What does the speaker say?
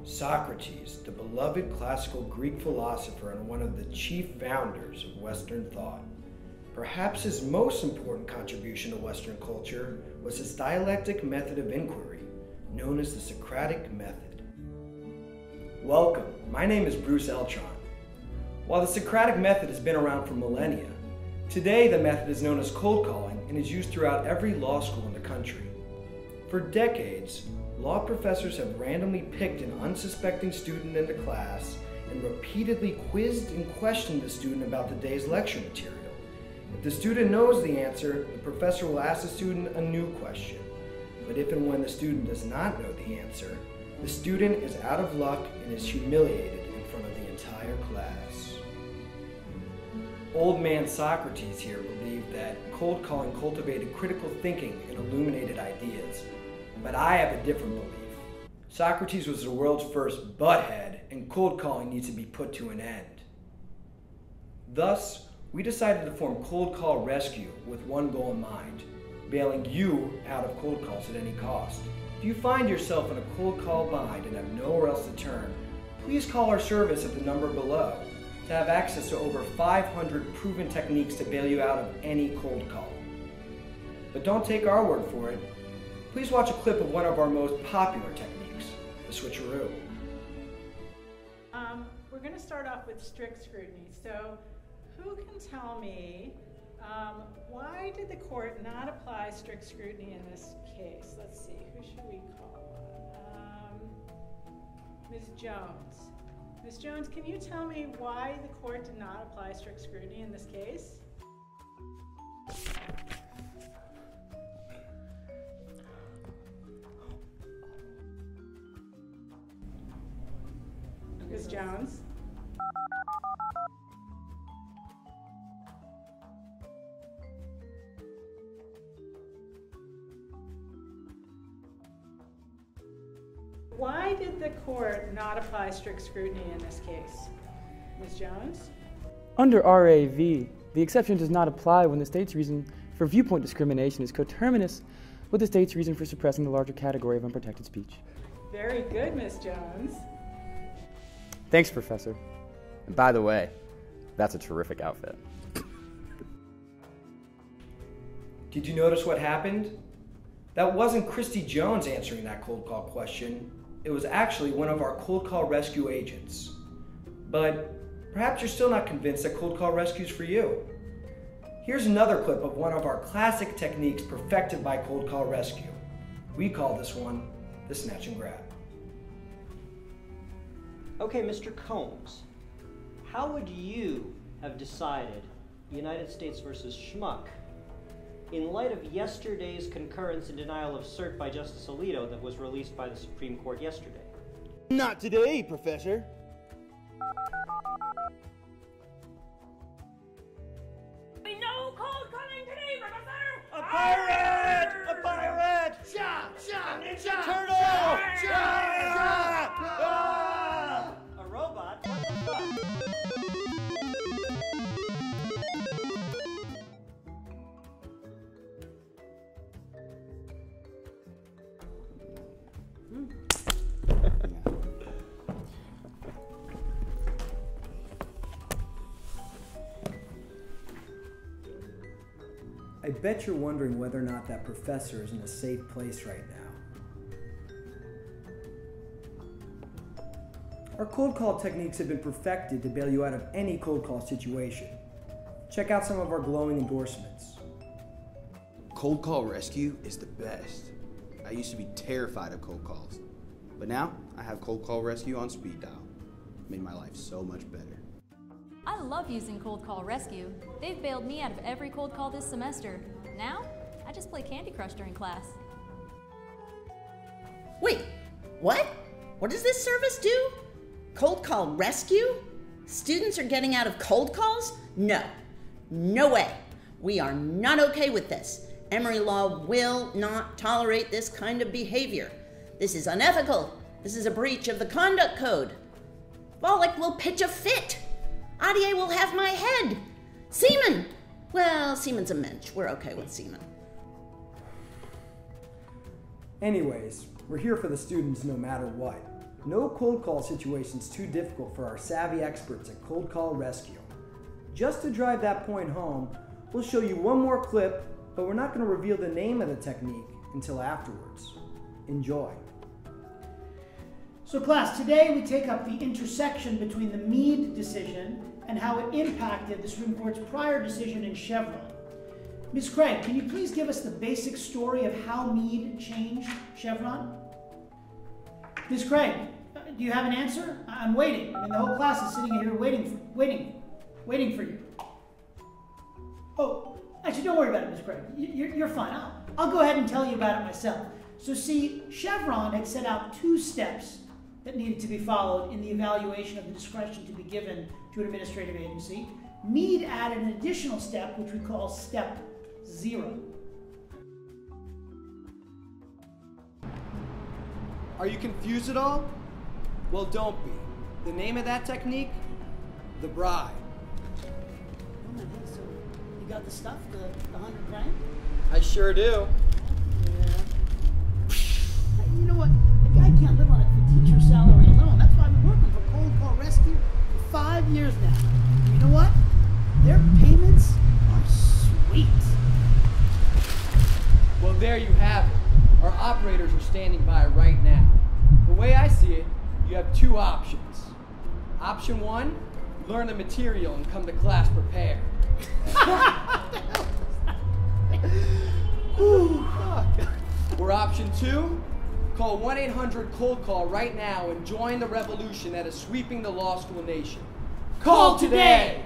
Socrates, the beloved classical Greek philosopher and one of the chief founders of Western thought. Perhaps his most important contribution to Western culture was his dialectic method of inquiry, known as the Socratic method. Welcome, my name is Bruce Eltron. While the Socratic method has been around for millennia, today the method is known as cold calling and is used throughout every law school in the country. For decades, law professors have randomly picked an unsuspecting student into class and repeatedly quizzed and questioned the student about the day's lecture material. If the student knows the answer, the professor will ask the student a new question. But if and when the student does not know the answer, the student is out of luck and is humiliated in front of the entire class. Old man Socrates here believed that cold calling cultivated critical thinking and illuminated ideas. But I have a different belief. Socrates was the world's first butthead, and cold calling needs to be put to an end. Thus, we decided to form Cold Call Rescue with one goal in mind: bailing you out of cold calls at any cost. If you find yourself in a cold call bind and have nowhere else to turn, please call our service at the number below to have access to over 500 proven techniques to bail you out of any cold call. But don't take our word for it. Please watch a clip of one of our most popular techniques, the switcheroo. We're going to start off with strict scrutiny. So, who can tell me why did the court not apply strict scrutiny in this case? Let's see, who should we call on? Ms. Jones. Ms. Jones, can you tell me why the court did not apply strict scrutiny in this case? Ms. Jones? Why did the court not apply strict scrutiny in this case? Ms. Jones? Under RAV, the exception does not apply when the state's reason for viewpoint discrimination is coterminous with the state's reason for suppressing the larger category of unprotected speech. Very good, Ms. Jones. Thanks, Professor. And by the way, that's a terrific outfit. Did you notice what happened? That wasn't Christy Jones answering that cold call question. It was actually one of our cold call rescue agents. But perhaps you're still not convinced that cold call rescue is for you. Here's another clip of one of our classic techniques perfected by cold call rescue. We call this one the snatch and grab. Okay, Mr. Combs, how would you have decided United States versus Schmuck in light of yesterday's concurrence and denial of cert by Justice Alito that was released by the Supreme Court yesterday? Not today, Professor. No cold calling today, Professor! A pirate! A pirate! Cha! Cha! Ninja Turtle! Cha! A robot? What the fuck? I bet you're wondering whether or not that professor is in a safe place right now. Our cold call techniques have been perfected to bail you out of any cold call situation. Check out some of our glowing endorsements. Cold call rescue is the best. I used to be terrified of cold calls, but now I have cold call rescue on speed dial. Made my life so much better. I love using Cold Call Rescue. They've bailed me out of every cold call this semester. Now, I just play Candy Crush during class. Wait, what? What does this service do? Cold Call Rescue? Students are getting out of cold calls? No. No way. We are not okay with this. Emory law will not tolerate this kind of behavior. This is unethical. This is a breach of the conduct code. Volek will pitch a fit. Adier will have my head. Seaman! Well, Seaman's a mensch. We're okay with Seaman. Anyways, we're here for the students no matter what. No cold call situation is too difficult for our savvy experts at Cold Call Rescue. Just to drive that point home, we'll show you one more clip, but we're not going to reveal the name of the technique until afterwards. Enjoy. So class, today we take up the intersection between the Meade decision and how it impacted the Supreme Court's prior decision in Chevron. Ms. Craig, can you please give us the basic story of how Meade changed Chevron? Ms. Craig, do you have an answer? I'm waiting. I mean, the whole class is sitting here waiting for you. Oh, actually, don't worry about it, Ms. Craig. You're fine. I'll go ahead and tell you about it myself. So see, Chevron had set out 2 steps that needed to be followed in the evaluation of the discretion to be given to an administrative agency. Meade added an additional step, which we call step 0. Are you confused at all? Well, don't be. The name of that technique? The bribe. Oh, so you got the stuff, the 100 grand? I sure do. Yeah. You know what? A guy can't live on a teacher salary alone. That's why I've been working for Cold Call Rescue for 5 years now. And you know what? Their payments are sweet. Well, there you have it. Our operators are standing by right now. The way I see it, you have 2 options. Option 1, learn the material and come to class prepared. Or option 2, call 1-800-COLD-CALL right now and join the revolution that is sweeping the law school nation. Call today!